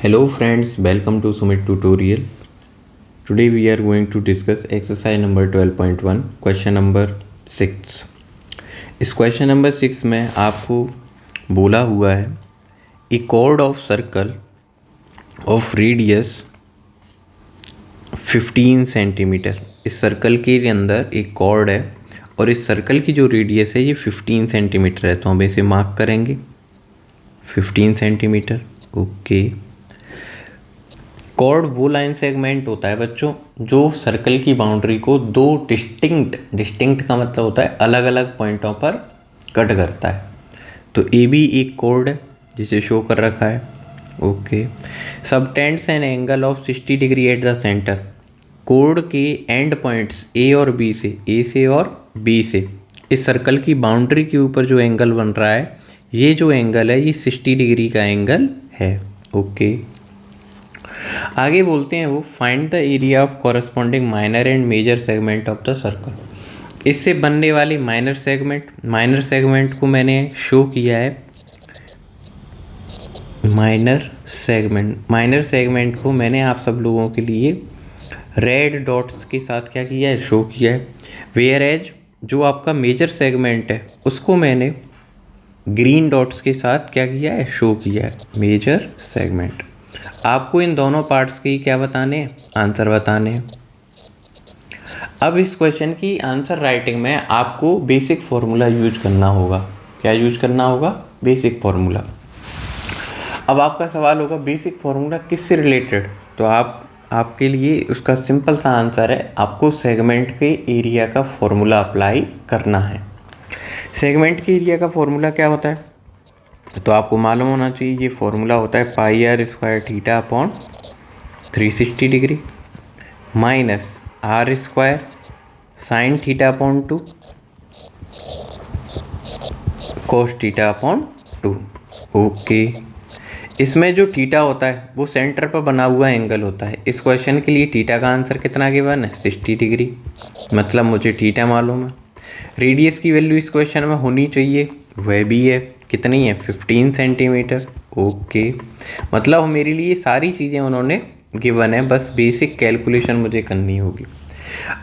Hello friends, welcome to Sumit tutorial. Today we are going to discuss exercise number 12.1 question number 6. इस question number 6 में आपको बोला हुआ है a chord of circle of radius 15 centimetre. इस circle के अंदर एक कॉर्ड है और इस सर्कल की जो रेडियस है ये 15 सेंटीमीटर है, तो हम इसे मार्क करेंगे 15 सेंटीमीटर। ओके, कॉर्ड वो लाइन सेगमेंट होता है बच्चों जो सर्कल की बाउंड्री को दो डिस्टिंक्ट का मतलब होता है अलग अलग पॉइंटों पर कट करता है। तो ए बी एक कॉर्ड है जिसे शो कर रखा है। Okay, subtends an angle of 60 degree at the centre. Chord के एंड पॉइंट्स ए और बी से, ए से और बी से इस सर्कल की बाउंड्री के ऊपर जो एंगल बन रहा है, ये जो एंगल है ये 60 डिग्री का एंगल है। ओके, आगे बोलते हैं वो find the area of corresponding minor and major segment of the circle. इससे बनने वाली माइनर सेगमेंट को मैंने शो किया है। माइनर सेगमेंट को मैंने आप सब लोगों के लिए रेड डॉट्स के साथ क्या किया है, शो किया है। वेयर एज जो आपका मेजर सेगमेंट है उसको मैंने ग्रीन डॉट्स के साथ क्या किया है, शो किया है। मेजर सेगमेंट आपको इन दोनों पार्ट्स के क्या बताने हैं, आंसर बताने हैं। अब इस क्वेश्चन की आंसर राइटिंग में आपको बेसिक फॉर्मूला यूज करना होगा। क्या यूज करना होगा? Basic formula. अब आपका सवाल होगा बेसिक फॉर्मूला किससे रिलेटेड, तो आपके लिए उसका सिंपल सा आंसर है, आपको सेगमेंट के एरिया का फॉर्मूला अप्लाई करना है। सेगमेंट के एरिया का फॉर्मूला क्या होता है, तो आपको मालूम होना चाहिए। ये फॉर्मूला होता है pi r square theta upon 360 degree minus r square sine theta upon 2 cos theta upon 2। Okay, इसमें जो थीटा होता है वो सेंटर पर बना हुआ एंगल होता है। इस क्वेश्चन के लिए थीटा का आंसर कितना गिवन है, 60 डिग्री, मतलब मुझे थीटा मालूम है। रेडियस की वैल्यू इस क्वेश्चन में होनी चाहिए, वह भी है, कितनी है, 15 सेंटीमीटर। ओके, मतलब मेरे लिए सारी चीज़ें उन्होंने गिवन है, बस बेसिक कैलकुलेशन मुझे करनी होगी।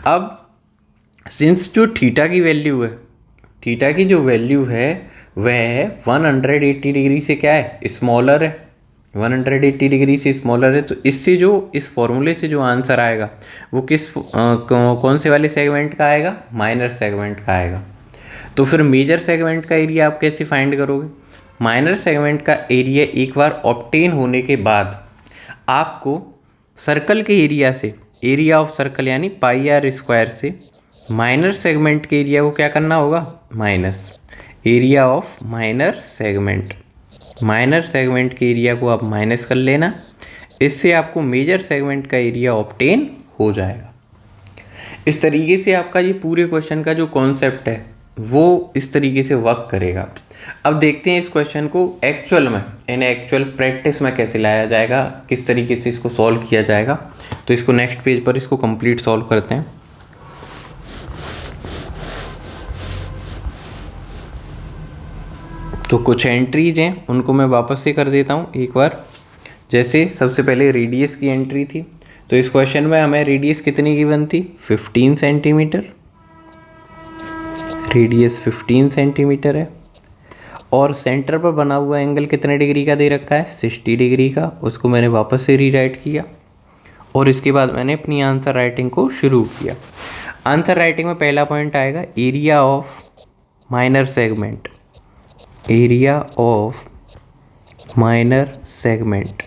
अब सिंस जो थीटा की वैल्यू है, थीटा की जो वैल्यू है वह है 180 डिग्री से क्या है, स्मॉलर है। 180 डिग्री से स्मॉलर है, तो इससे जो इस फॉर्मूले से जो आंसर आएगा वो कौन से वाले सेगमेंट का आएगा, माइनर सेगमेंट का आएगा। तो फिर मेजर सेगमेंट का एरिया आप कैसे फाइंड करोगे? माइनर सेगमेंट का एरिया एक बार ऑब्टेन होने के बाद आपको सर्कल के एरिया से, एरिया ऑफ सर्कल यानी पाई आर स्क्वायर से माइनर सेगमेंट के एरिया को क्या करना होगा, minus area of minor segment. Minor segment के एरिया को आप माइनस कर लेना, इससे आपको मेजर सेगमेंट का एरिया ऑब्टेन हो जाएगा। इस तरीके से आपका ये पूरे क्वेश्चन का जो कॉन्सेप्ट है वो इस तरीके से वर्क करेगा। अब देखते हैं इस क्वेश्चन को एक्चुअल में, इन एक्चुअल प्रैक्टिस में कैसे लाया जाएगा, किस तरीके से इसको सॉल्व किया जाएगा। तो इसको नेक्स्ट पेज पर इसको कंप्लीट सॉल्व करते हैं। तो कुछ एंट्रीज हैं उनको मैं वापस से कर देता हूँ एक बार। जैसे सबसे पहले रेडियस की एंट्री थी, तो इस क्वेश्चन में हमें रेडियस कितनी गिवन थी, 15 सेंटीमीटर। रेडियस 15 सेंटीमीटर है और सेंटर पर बना हुआ एंगल कितने डिग्री का दे रखा है, 60 डिग्री का। उसको मैंने वापस से रीराइट किया और इसके बाद मैंने अपनी आंसर राइटिंग को शुरू किया। आंसर राइटिंग में पहला पॉइंट आएगा area of minor segment. Area of minor segment,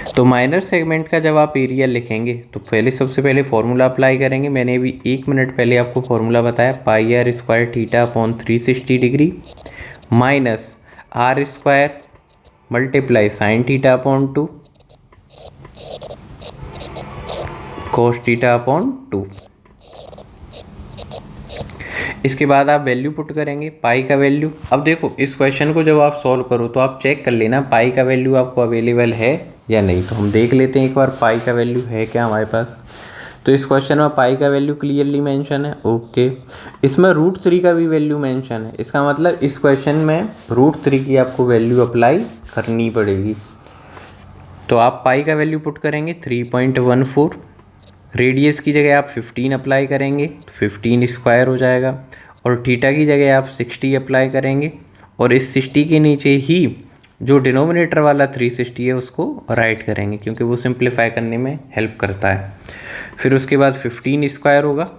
तो माइनर सेगमेंट का जब आप एरिया लिखेंगे तो सबसे पहले फॉर्मूला अप्लाई करेंगे। मैंने अभी 1 मिनट पहले आपको फॉर्मूला बताया, pi r square theta upon 360 degree minus r square multiply sine theta upon 2 cos theta upon 2। इसके बाद आप वैल्यू पुट करेंगे, पाई का वैल्यू। अब देखो इस क्वेश्चन को जब आप सॉल्व करो तो आप चेक कर लेना पाई का वैल्यू आपको अवेलेबल है या नहीं। तो हम देख लेते हैं एक बार पाई का वैल्यू है क्या हमारे पास। तो इस क्वेश्चन में पाई का वैल्यू क्लियरली मेंशन है। ओके, इसमें √3 का भी वैल्यू मेंशन है। इसका मतलब इस क्वेश्चन में √3 की आपको वैल्यू अप्लाई करनी पड़ेगी। तो आप पाई का वैल्यू पुट करेंगे 3.14, रेडियस की जगह आप 15 अप्लाई करेंगे, 15 स्क्वायर हो जाएगा, और थीटा की जगह आप 60 अप्लाई करेंगे, और इस 60 के नीचे ही जो डिनोमिनेटर वाला 360 है उसको राइट करेंगे, क्योंकि वो सिंप्लीफाई करने में हेल्प करता है। फिर उसके बाद 15 स्क्वायर होगा।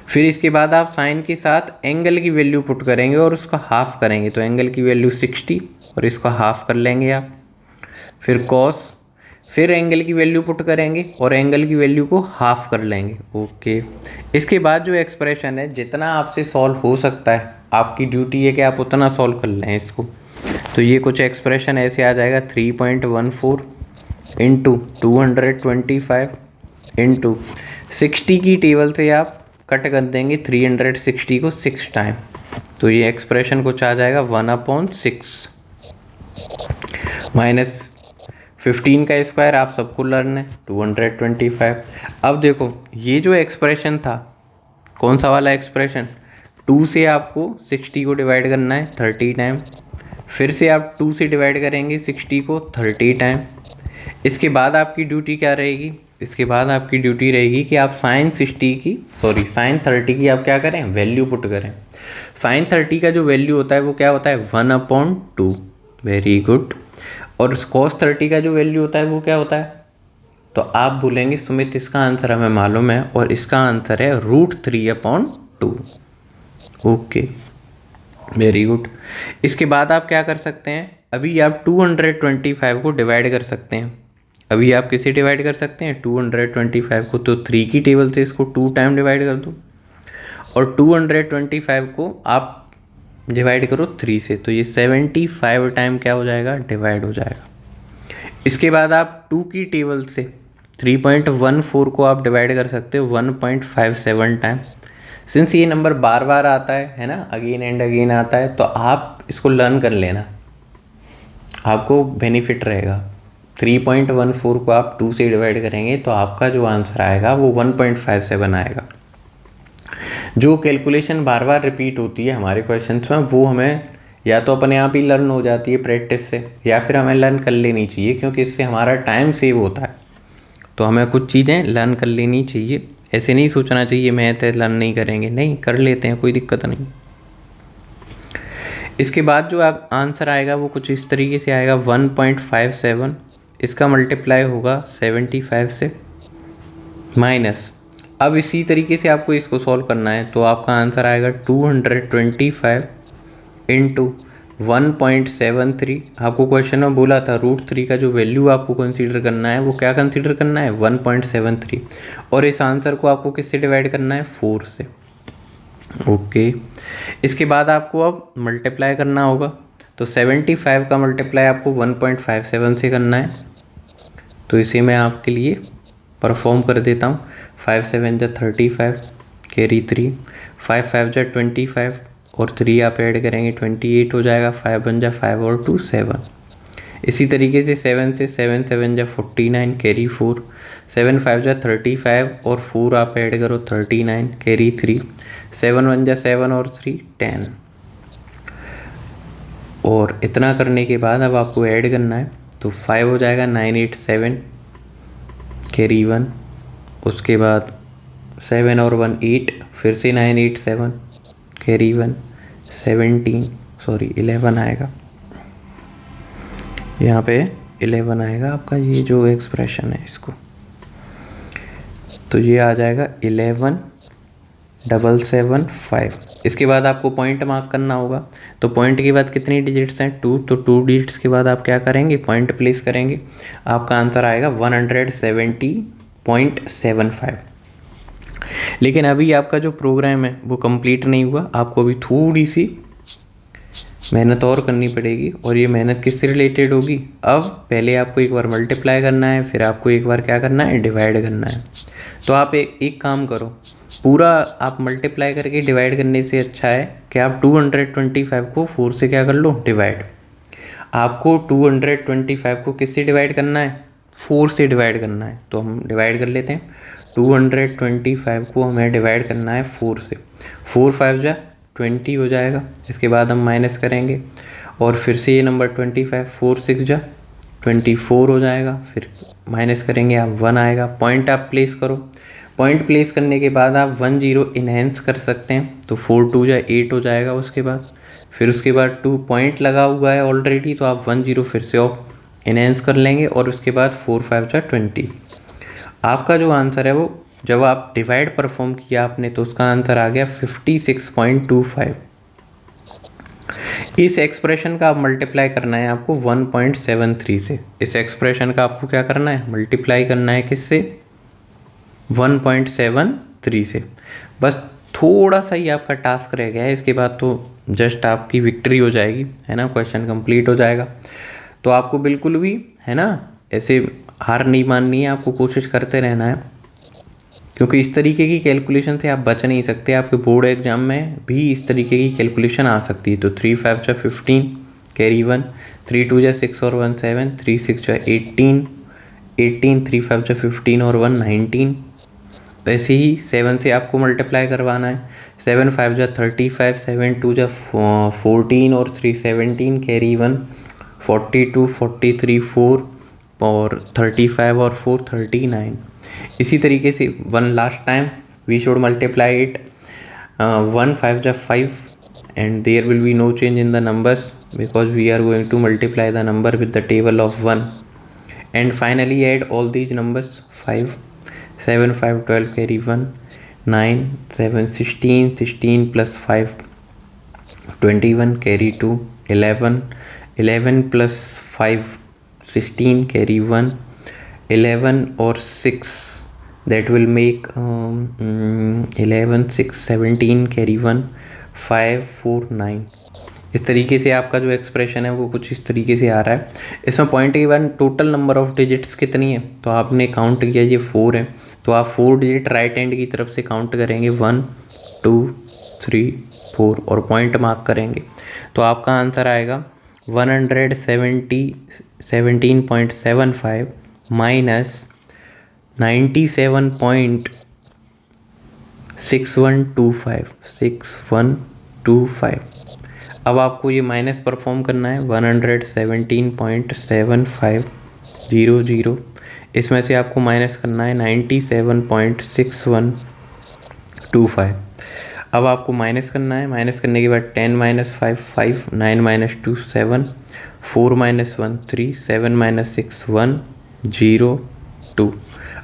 फिर इसके बाद आप साइन के साथ एंगल की वैल्यू पुट करेंगे और उसका हाफ करेंगे, तो एंगल की वैल्यू 60 और इसका हाफ कर लेंगे आप। फिर कॉस, फिर एंगल की वैल्यू पुट करेंगे और एंगल की वैल्यू को हाफ कर लेंगे। ओके, इसके बाद जो एक्सप्रेशन है, जितना आपसे सॉल्व हो सकता है, आपकी ड्यूटी है कि आप उतना सॉल्व कर लें इसको। तो ये कुछ एक्सप्रेशन ऐसे आ जाएगा 3.14 इंटू 225 इंटू 60 की टेबल से आप कट कर देंगे 360 को 6 टाइम, तो ये एक्सप्रेशन कुछ आ जाएगा 1/6 माइनस 15 का स्क्वायर आप सबको लर्न है 225। अब देखो ये जो एक्सप्रेशन था, कौन सा वाला एक्सप्रेशन, 2 से आपको 60 को डिवाइड करना है 30 टाइम, फिर से आप 2 से डिवाइड करेंगे 60 को 30 टाइम। इसके बाद आपकी ड्यूटी क्या रहेगी, इसके बाद आपकी ड्यूटी रहेगी कि आप साइन 30 की आप क्या करें, वैल्यू पुट करें। साइन 30 का जो वैल्यू होता है वो क्या होता है, 1/2। Very good. और cos 30 का जो वैल्यू होता है वो क्या होता है, तो आप बोलेंगे सुमित इसका आंसर हमें मालूम है, और इसका आंसर है √3/2। Okay, very good. इसके बाद आप क्या कर सकते हैं, अभी आप 225 को डिवाइड कर सकते हैं। अभी आप किसे डिवाइड कर सकते हैं, 225 को, तो 3 की टेबल से इसको 2 टाइम डिवाइड कर दो, और 225 को आप डिवाइड करो 3 से, तो ये 75 टाइम क्या हो जाएगा, डिवाइड हो जाएगा। इसके बाद आप 2 की टेबल से 3.14 को आप डिवाइड कर सकते हो 1.57 टाइम। सिंस ये नंबर बार बार आता है ना, अगेन एंड अगेन आता है, तो आप इसको लर्न कर लेना, आपको बेनिफिट रहेगा। 3.14 को आप 2 से डिवाइड करेंगे तो आपका जो आंसर आएगा वो 1.57 आएगा। जो कैलकुलेशन बार बार रिपीट होती है हमारे क्वेश्चंस में, वो हमें या तो अपने आप ही लर्न हो जाती है प्रैक्टिस से, या फिर हमें लर्न कर लेनी चाहिए, क्योंकि इससे हमारा टाइम सेव होता है। तो हमें कुछ चीज़ें लर्न कर लेनी चाहिए, ऐसे नहीं सोचना चाहिए मैथ है लर्न नहीं करेंगे, नहीं, कर लेते हैं, कोई दिक्कत नहीं। इसके बाद जो आप आंसर आएगा वो कुछ इस तरीके से आएगा 1.57, इसका मल्टीप्लाई होगा 75 से, माइनस, अब इसी तरीके से आपको इसको सॉल्व करना है, तो आपका आंसर आएगा 225 इंटू 1.73। आपको क्वेश्चन में बोला था √3 का जो वैल्यू आपको कंसीडर करना है वो क्या कंसीडर करना है, 1.73, और इस आंसर को आपको किससे डिवाइड करना है, 4 से। ओके, इसके बाद आपको अब मल्टीप्लाई करना होगा, तो 75 का मल्टीप्लाई आपको 1.57 से करना है, तो इसे मैं आपके लिए परफॉर्म कर देता हूँ। 5 7 जा 35, कैरी 3, 5 5 जा 25, और 3 आप ऐड करेंगे 28 हो जाएगा, 5 1 जा 5 और 2 7। इसी तरीके से 7 से 7 7 जा 49, कैरी 4, 7 5 जा 35 और 4 आप ऐड करो 39, कैरी 3, 7 1 जा 7 और 3 10। और इतना करने के बाद अब आपको ऐड करना है, तो 5 हो जाएगा 9 8 7, कैरी 1, उसके बाद 7 और 1 8, फिर से 9 8 7, कैरी 1, 11 आएगा, यहाँ पे 11 आएगा आपका ये जो एक्सप्रेशन है इसको, तो ये आ जाएगा 11,775। इसके बाद आपको पॉइंट मार्क करना होगा, तो पॉइंट के बाद कितनी डिजिट्स हैं, 2, तो 2 डिजिट्स के बाद आप क्या करेंगे, पॉइंट प्लेस करेंगे, आपका आंसर आएगा 170.75। लेकिन अभी आपका जो प्रोग्राम है वो कंप्लीट नहीं हुआ, आपको अभी थोड़ी सी मेहनत और करनी पड़ेगी, और ये मेहनत किससे रिलेटेड होगी, अब पहले आपको एक बार मल्टीप्लाई करना है, फिर आपको एक बार क्या करना है, डिवाइड करना है। तो आप एक काम करो, पूरा आप मल्टीप्लाई करके डिवाइड करने से अच्छा है कि आप 225 को 4 से क्या कर लो, डिवाइड। आपको 225 को किससे डिवाइड करना है, 4 से डिवाइड करना है, तो हम डिवाइड कर लेते हैं। 225 को हमें डिवाइड करना है 4 से। 4 5 जा 20 हो जाएगा। इसके बाद हम माइनस करेंगे और फिर से ये नंबर 25, 4 6 जा 24 हो जाएगा। फिर माइनस करेंगे, आप 1 आएगा। पॉइंट आप प्लेस करो। पॉइंट प्लेस करने के बाद आप 1 0 इनहेंस कर सकते हैं, तो 4 2 जा 8 हो जाएगा। उसके बाद 2 पॉइंट लगा हुआ है ऑलरेडी, तो आप 1 0 फिर से ऑफ इनहेंस कर लेंगे और उसके बाद 4 5 जा 20। आपका जो आंसर है वो जब आप डिवाइड परफॉर्म किया आपने तो उसका आंसर आ गया 56.25। इस एक्सप्रेशन का आप मल्टीप्लाई करना है आपको 1.73 से। इस एक्सप्रेशन का आपको क्या करना है, मल्टीप्लाई करना है किससे, 1.73 से। बस थोड़ा सा ही आपका टास्क रह गया है, इसके बाद तो जस्ट आपकी विक्ट्री हो जाएगी, है ना, क्वेश्चन कंप्लीट हो जाएगा। तो आपको बिल्कुल भी, है ना, ऐसे हार नहीं माननी है, आपको कोशिश करते रहना है, क्योंकि इस तरीके की कैलकुलेशन से आप बच नहीं सकते। आपके बोर्ड एग्जाम में भी इस तरीके की कैलकुलेशन आ सकती है। तो 3 5 जा 15 कैरी 1, 3 2 जा 6 और 1 7, 3 6 जा 18, 3 5 जा 15 और 1 19। वैसे ही 7 से आपको मल्टीप्लाई करवाना है। 7 5 जा 35, 7 2 जा 14 और 3 17 कैरी 1, 42 43 4 और 35 और 4 39। इसी तरीके से 1 last time we should multiply it. 1 5 जा 5 and there will be no change in the numbers because we are going to multiply the number with the table of 1 and finally add all these numbers 5 7 5 12 carry 1 9 7 16 16 plus 5 21 carry 2 11 11 plus 5 16 carry 1 11 or 6 that will make 11 6 17 carry 1 5 4 9। इस तरीके से आपका जो expression है वो कुछ इस तरीके से आ रहा है। इसमें पॉइंट के बाद टोटल नंबर ऑफ डिजिट्स कितनी है, तो आपने काउंट किया ये 4 है, तो आप 4 डिजिट राइट हैंड की तरफ से काउंट करेंगे 1 2 3 4 और पॉइंट मार्क करेंगे, तो आपका आंसर आएगा 117.75 माइनस 97.6125। अब आपको ये माइनस परफॉर्म करना है 117.7500। इसमें से आपको माइनस करना है 97.6125। अब आपको माइनस करना है, माइनस करने के बाद 10 - 5 5 9 - 2 7 4 - 1 3 7 - 6 1 0 2।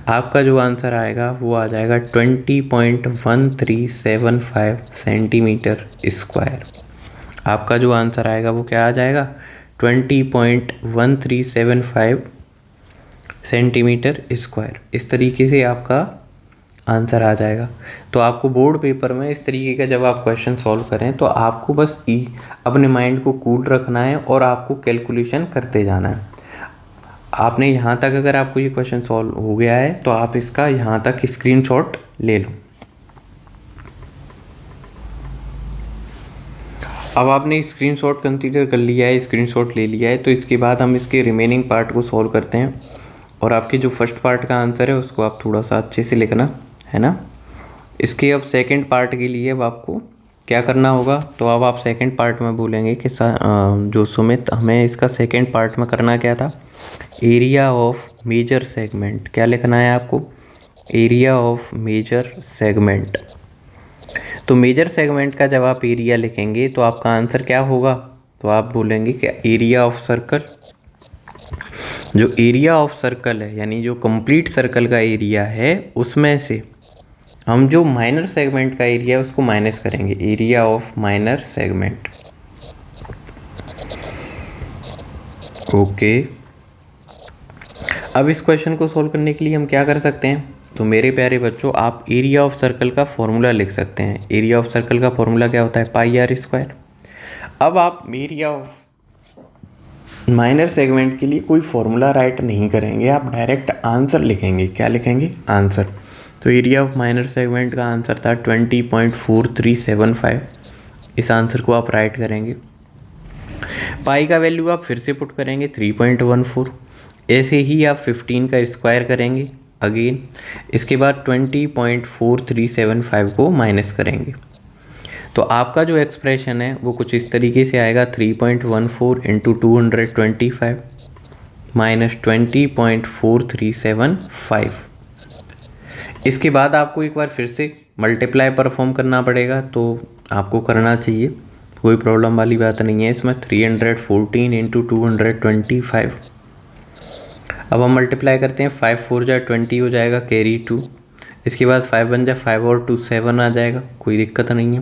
आपका जो आंसर आएगा वो आ जाएगा 20.1375 सेंटीमीटर स्क्वायर। आपका जो आंसर आएगा वो क्या आ जाएगा 20.1375 सेंटीमीटर स्क्वायर। इस तरीके से आपका आंसर आ जाएगा। तो आपको बोर्ड पेपर में इस तरीके का जब आप क्वेश्चन सॉल्व करें तो आपको बस अपने माइंड को कूल रखना है और आपको कैलकुलेशन करते जाना है। आपने यहाँ तक अगर आपको ये क्वेश्चन सॉल्व हो गया है तो आप इसका यहाँ तक स्क्रीनशॉट ले लो। अब आपने स्क्रीनशॉट कंसीडर कर लिया है, स्क्रीनशॉट ले लिया है, तो इसके बाद हम इसके रिमेनिंग पार्ट को सॉल्व करते हैं। और आपके जो फर्स्ट पार्ट का आंसर है उसको आप थोड़ा सा अच्छे से लिखना, है ना। इसके अब सेकंड पार्ट के लिए अब आपको क्या करना होगा, तो अब आप सेकंड पार्ट में बोलेंगे कि जो सुमित हमें इसका सेकंड पार्ट में करना क्या था, एरिया ऑफ मेजर सेगमेंट। क्या लिखना है आपको, एरिया ऑफ मेजर सेगमेंट। तो मेजर सेगमेंट का जब आप एरिया लिखेंगे तो आपका आंसर क्या होगा, तो आप बोलेंगे कि एरिया ऑफ सर्कल। जो एरिया ऑफ सर्कल है यानी जो कंप्लीट सर्कल का एरिया है उसमें से हम जो माइनर सेगमेंट का एरिया है उसको माइनस करेंगे, area of minor segment. Okay, अब इस क्वेश्चन को सॉल्व करने के लिए हम क्या कर सकते हैं, तो मेरे प्यारे बच्चों आप एरिया ऑफ सर्कल का फॉर्मूला लिख सकते हैं। एरिया ऑफ सर्कल का फॉर्मूला क्या होता है, पाई आर स्क्वायर। अब आप एरिया ऑफ माइनर सेगमेंट के लिए कोई फॉर्मूला राइट नहीं करेंगे, आप डायरेक्ट आंसर लिखेंगे। क्या लिखेंगे, आंसर। तो एरिया ऑफ माइनर सेगमेंट का आंसर था 20.4375। इस आंसर को आप राइट करेंगे। पाई का वैल्यू आप फिर से पुट करेंगे 3.14। ऐसे ही आप 15 का स्क्वायर करेंगे अगेन इसके बाद 20.4375 को माइनस करेंगे तो आपका जो एक्सप्रेशन है वो कुछ इस तरीके से आएगा 3.14 इंटू 225 माइनस 20.4375। इसके बाद आपको एक बार फिर से मल्टीप्लाई परफॉर्म करना पड़ेगा, तो आपको करना चाहिए, कोई प्रॉब्लम वाली बात नहीं है इसमें। 314 इंटू 225। अब हम मल्टीप्लाई करते हैं, 5 4 जा 20 हो जाएगा, कैरी 2। इसके बाद 5 1 जा 5 और 2 7 आ जाएगा, कोई दिक्कत नहीं है।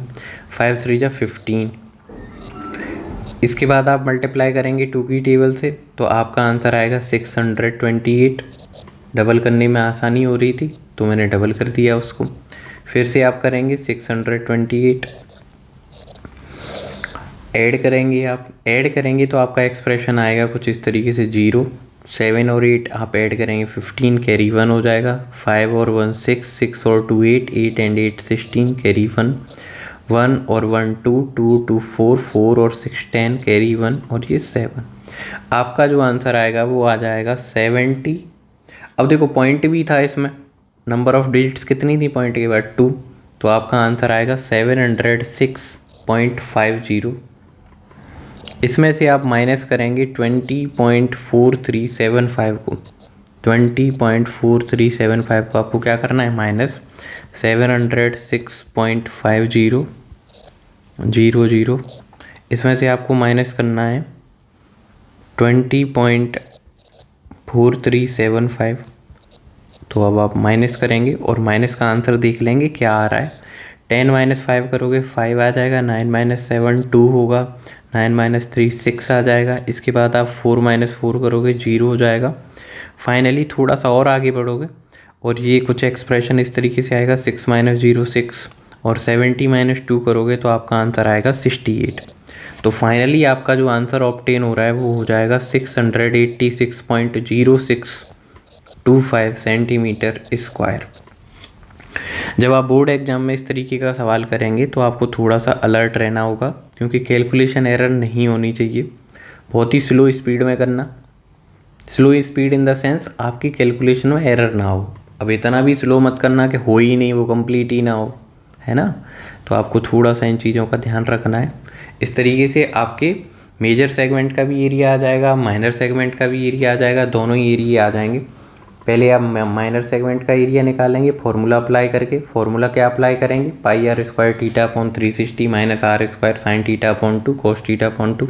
5 3 जा 15। इसके बाद आप मल्टीप्लाई करेंगे 2 की टेबल से तो आपका आंसर आएगा 628। डबल करने में आसानी हो रही थी तो मैंने डबल कर दिया उसको। फिर से आप करेंगे 628, ऐड करेंगे, आप ऐड करेंगे तो आपका एक्सप्रेशन आएगा कुछ इस तरीके से 0 7 और 8 आप ऐड करेंगे 15, कैरी 1 हो जाएगा। 5 और 1 6, 6 और 2 8, 8 एंड 8 16, कैरी 1, 1 और 1 2, 2 2 4, 4 और 6 10, कैरी 1 और ये 7। आपका जो आंसर आएगा वो आ जाएगा 70। अब देखो पॉइंट भी था इसमें, नंबर ऑफ डिजिट्स कितनी थी पॉइंट के बाद 2, तो आपका आंसर आएगा 706.50। इसमें से आप माइनस करेंगे 20.4375 को। 20.4375 को आपको क्या करना है, माइनस 706.50 इसमें से आपको माइनस करना है 20.4375। तो अब आप माइनस करेंगे और माइनस का आंसर देख लेंगे क्या आ रहा है। 10 माइनस 5 करोगे 5 आ जाएगा, 9 माइनस 7 2 होगा, 9 माइनस 3 6 आ जाएगा। इसके बाद आप 4 माइनस 4 करोगे 0 हो जाएगा। फाइनली थोड़ा सा और आगे बढ़ोगे और ये कुछ एक्सप्रेशन इस तरीके से आएगा 6 माइनस 0 6 और 70 माइनस 2 करोगे तो आपका आंसर आएगा 68। तो फाइनली आपका जो आंसर ऑब्टेन हो रहा है वो हो जाएगा 686.0625 सेंटीमीटर स्क्वायर। जब आप बोर्ड एग्जाम में इस तरीके का सवाल करेंगे तो आपको थोड़ा सा अलर्ट रहना होगा, क्योंकि कैलकुलेशन एरर नहीं होनी चाहिए। बहुत ही स्लो स्पीड में करना, slow speed in the sense आपकी कैलकुलेशन में एरर ना हो। अब इतना भी स्लो मत करना कि हो ही नहीं, वो कंप्लीट ही ना हो, है ना। तो आपको थोड़ा सा इन चीज़ों का ध्यान रखना है। इस तरीके से आपके मेजर सेगमेंट का भी एरिया आ जाएगा, माइनर सेगमेंट का भी एरिया आ जाएगा, दोनों ही एरिया आ जाएंगे। पहले आप माइनर सेगमेंट का एरिया निकालेंगे फॉर्मूला अप्लाई करके। फॉर्मूला क्या अप्लाई करेंगे, pi r square theta upon 360 minus r square sine theta upon 2 cos theta upon 2।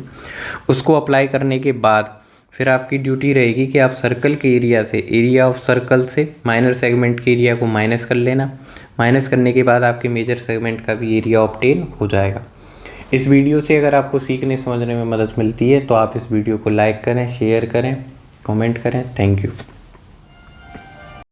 उसको अप्लाई करने के बाद फिर आपकी ड्यूटी रहेगी कि आप सर्कल के एरिया से, एरिया ऑफ सर्कल से माइनर सेगमेंट के एरिया को माइनस कर लेना। माइनस करने के बाद आपके मेजर सेगमेंट का भी एरिया ऑब्टेन हो जाएगा। इस वीडियो से अगर आपको सीखने समझने में मदद मिलती है तो आप इस वीडियो को लाइक करें, शेयर करें, कमेंट करें। Thank you.